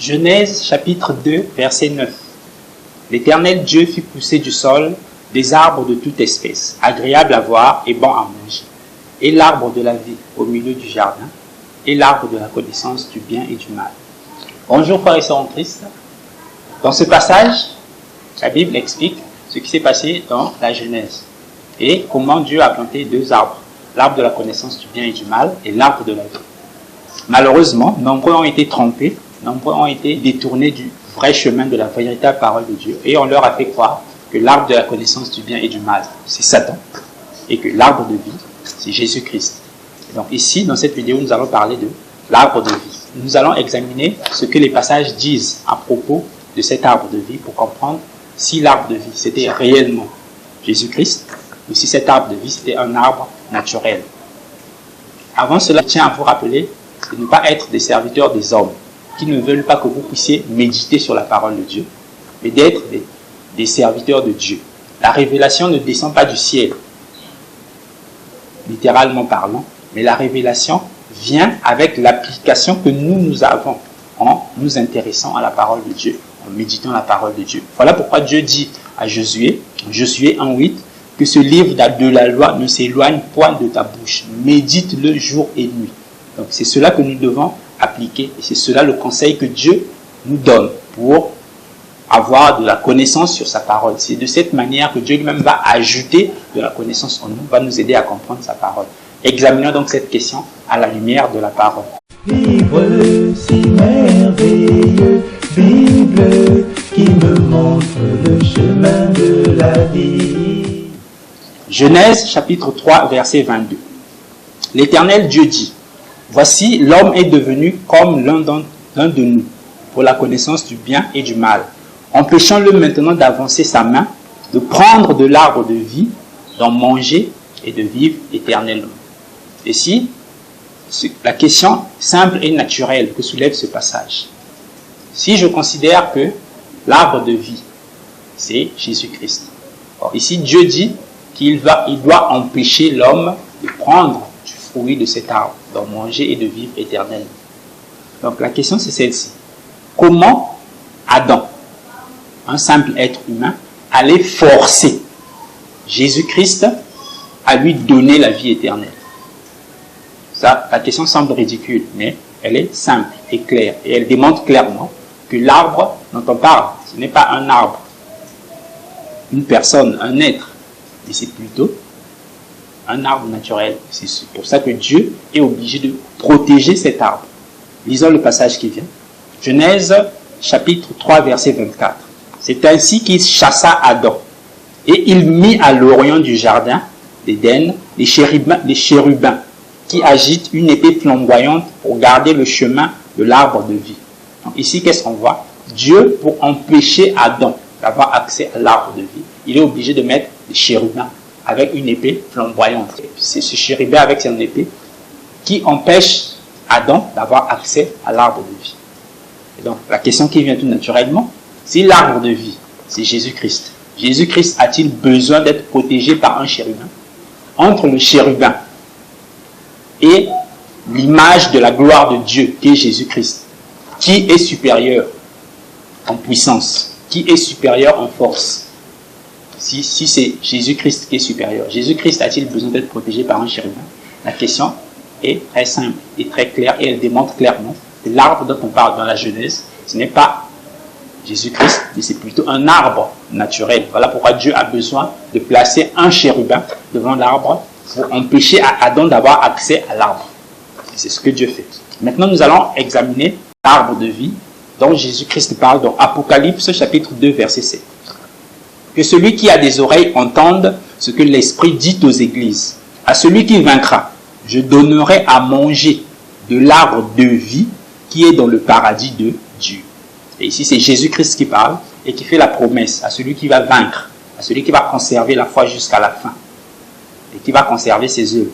Genèse chapitre 2, verset 9. L'Éternel Dieu fit pousser du sol des arbres de toute espèce, agréables à voir et bons à manger, et l'arbre de la vie au milieu du jardin, et l'arbre de la connaissance du bien et du mal. Bonjour frères et sœurs en Christ. Dans ce passage, la Bible explique ce qui s'est passé dans la Genèse et comment Dieu a planté deux arbres, l'arbre de la connaissance du bien et du mal et l'arbre de la vie. Malheureusement, nombreux ont été trompés, nombreux ont été détournés du vrai chemin de la véritable parole de Dieu et on leur a fait croire que l'arbre de la connaissance du bien et du mal, c'est Satan et que l'arbre de vie, c'est Jésus-Christ. Donc ici, dans cette vidéo, nous allons parler de l'arbre de vie. Nous allons examiner ce que les passages disent à propos de cet arbre de vie pour comprendre si l'arbre de vie, c'était réellement Jésus-Christ ou si cet arbre de vie, c'était un arbre naturel. Avant cela, je tiens à vous rappeler de ne pas être des serviteurs des hommes qui ne veulent pas que vous puissiez méditer sur la parole de Dieu, mais d'être des serviteurs de Dieu. La révélation ne descend pas du ciel, littéralement parlant, mais la révélation vient avec l'application que nous avons en nous intéressant à la parole de Dieu, en méditant la parole de Dieu. Voilà pourquoi Dieu dit à Josué, Josué 1:8, que ce livre de la loi ne s'éloigne point de ta bouche. Médite-le jour et nuit. Donc c'est cela que nous devons appliquer et c'est cela le conseil que Dieu nous donne pour avoir de la connaissance sur sa parole. C'est de cette manière que Dieu lui-même va ajouter de la connaissance en nous, va nous aider à comprendre sa parole. Examinons donc cette question à la lumière de la parole. Livre si merveilleux, Bible qui me montre le chemin de la vie. Genèse chapitre 3, verset 22. L'Éternel Dieu dit, voici l'homme est devenu comme l'un de nous, pour la connaissance du bien et du mal. Empêchons-le maintenant d'avancer sa main, de prendre de l'arbre de vie, d'en manger et de vivre éternellement. Ici, la question simple et naturelle que soulève ce passage. Si je considère que l'arbre de vie, c'est Jésus-Christ. Or, ici, Dieu dit qu'il doit empêcher l'homme de prendre du fruit de cet arbre, d'en manger et de vivre éternellement. Donc, la question c'est celle-ci. Comment Adam, un simple être humain, allait forcer Jésus-Christ à lui donner la vie éternelle? Ça, la question semble ridicule, mais elle est simple et claire. Et elle démontre clairement que l'arbre dont on parle, ce n'est pas un arbre, une personne, un être, mais c'est plutôt un arbre naturel. C'est pour ça que Dieu est obligé de protéger cet arbre. Lisons le passage qui vient. Genèse chapitre 3, verset 24. C'est ainsi qu'il chassa Adam. Et il mit à l'orient du jardin d'Éden les chérubins qui agitent une épée flamboyante pour garder le chemin de l'arbre de vie. Donc ici, qu'est-ce qu'on voit? Dieu, pour empêcher Adam d'avoir accès à l'arbre de vie, il est obligé de mettre des chérubins avec une épée flamboyante. C'est ce chérubin avec son épée qui empêche Adam d'avoir accès à l'arbre de vie. Et donc, la question qui vient tout naturellement, si l'arbre de vie, c'est Jésus-Christ, Jésus-Christ a-t-il besoin d'être protégé par un chérubin? Entre le chérubin et l'image de la gloire de Dieu, qui est Jésus-Christ, qui est supérieur en puissance, qui est supérieur en force? Si c'est Jésus-Christ qui est supérieur, Jésus-Christ a-t-il besoin d'être protégé par un chérubin? La question est très simple et très claire et elle démontre clairement que l'arbre dont on parle dans la Genèse, ce n'est pas Jésus-Christ, mais c'est plutôt un arbre naturel. Voilà pourquoi Dieu a besoin de placer un chérubin devant l'arbre pour empêcher à Adam d'avoir accès à l'arbre. C'est ce que Dieu fait. Maintenant, nous allons examiner l'arbre de vie dont Jésus-Christ parle dans Apocalypse chapitre 2, verset 7. Que celui qui a des oreilles entende ce que l'Esprit dit aux églises. À celui qui vaincra, je donnerai à manger de l'arbre de vie qui est dans le paradis de Dieu. Et ici, c'est Jésus-Christ qui parle et qui fait la promesse à celui qui va vaincre, à celui qui va conserver la foi jusqu'à la fin et qui va conserver ses œuvres,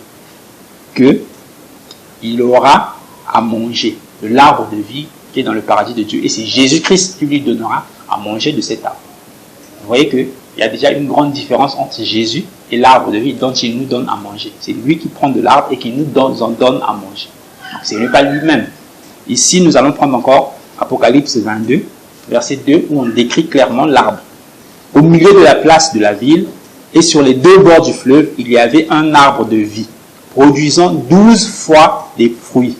qu'il aura à manger de l'arbre de vie qui est dans le paradis de Dieu. Et c'est Jésus-Christ qui lui donnera à manger de cet arbre. Vous voyez qu'il y a déjà une grande différence entre Jésus et l'arbre de vie dont il nous donne à manger. C'est lui qui prend de l'arbre et qui nous en donne à manger. Donc, ce n'est pas lui-même. Ici, nous allons prendre encore Apocalypse 22, verset 2, où on décrit clairement l'arbre. Au milieu de la place de la ville et sur les deux bords du fleuve, il y avait un arbre de vie, produisant 12 fois des fruits,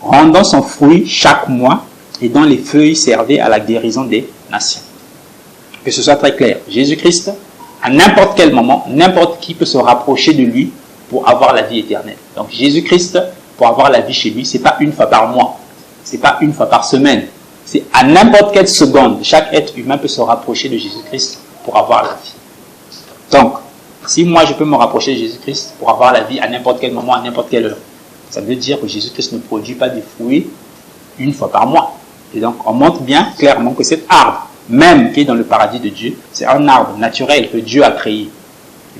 rendant son fruit chaque mois et dont les feuilles servaient à la guérison des nations. Que ce soit très clair, Jésus-Christ, à n'importe quel moment, n'importe qui peut se rapprocher de lui pour avoir la vie éternelle. Donc Jésus-Christ, pour avoir la vie chez lui, ce n'est pas une fois par mois, ce n'est pas une fois par semaine. C'est à n'importe quelle seconde, chaque être humain peut se rapprocher de Jésus-Christ pour avoir la vie. Donc, si moi je peux me rapprocher de Jésus-Christ pour avoir la vie à n'importe quel moment, à n'importe quelle heure, ça veut dire que Jésus-Christ ne produit pas des fruits une fois par mois. Et donc, on montre bien clairement que cet arbre, même qui est dans le paradis de Dieu, c'est un arbre naturel que Dieu a créé.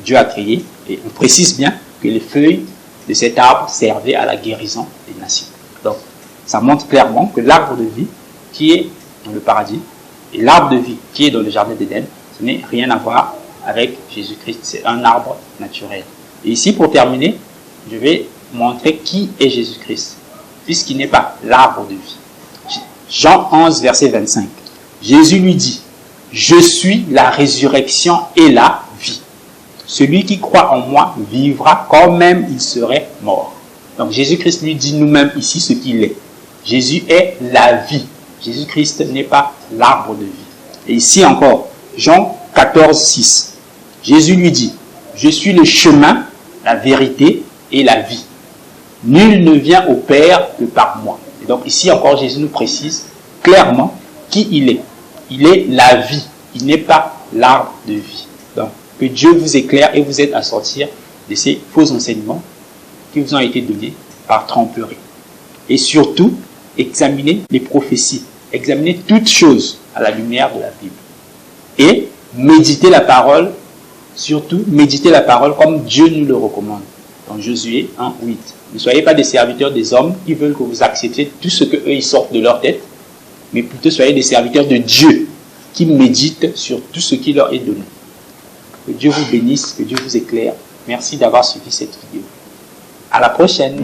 Dieu a créé, et on précise bien que les feuilles de cet arbre servaient à la guérison des nations. Donc, ça montre clairement que l'arbre de vie qui est dans le paradis et l'arbre de vie qui est dans le jardin d'Éden, ce n'est rien à voir avec Jésus-Christ. C'est un arbre naturel. Et ici, pour terminer, je vais montrer qui est Jésus-Christ, puisqu'il n'est pas l'arbre de vie. Jean 11, verset 25. Jésus lui dit, « Je suis la résurrection et la vie. Celui qui croit en moi vivra quand même il serait mort. » Donc Jésus-Christ lui dit nous-mêmes ici ce qu'il est. Jésus est la vie. Jésus-Christ n'est pas l'arbre de vie. Et ici encore, Jean 14, 6. Jésus lui dit, « Je suis le chemin, la vérité et la vie. Nul ne vient au Père que par moi. » Et donc ici encore, Jésus nous précise clairement qui il est. Il est la vie. Il n'est pas l'arbre de vie. Donc, que Dieu vous éclaire et vous aide à sortir de ces faux enseignements qui vous ont été donnés par tromperie. Et surtout, examinez les prophéties. Examinez toutes choses à la lumière de la Bible. Et méditez la parole, surtout méditez la parole comme Dieu nous le recommande. Dans Josué 1, 8. Ne soyez pas des serviteurs des hommes qui veulent que vous acceptiez tout ce qu'eux ils sortent de leur tête, mais plutôt soyez des serviteurs de Dieu qui méditent sur tout ce qui leur est donné. Que Dieu vous bénisse, que Dieu vous éclaire. Merci d'avoir suivi cette vidéo. À la prochaine.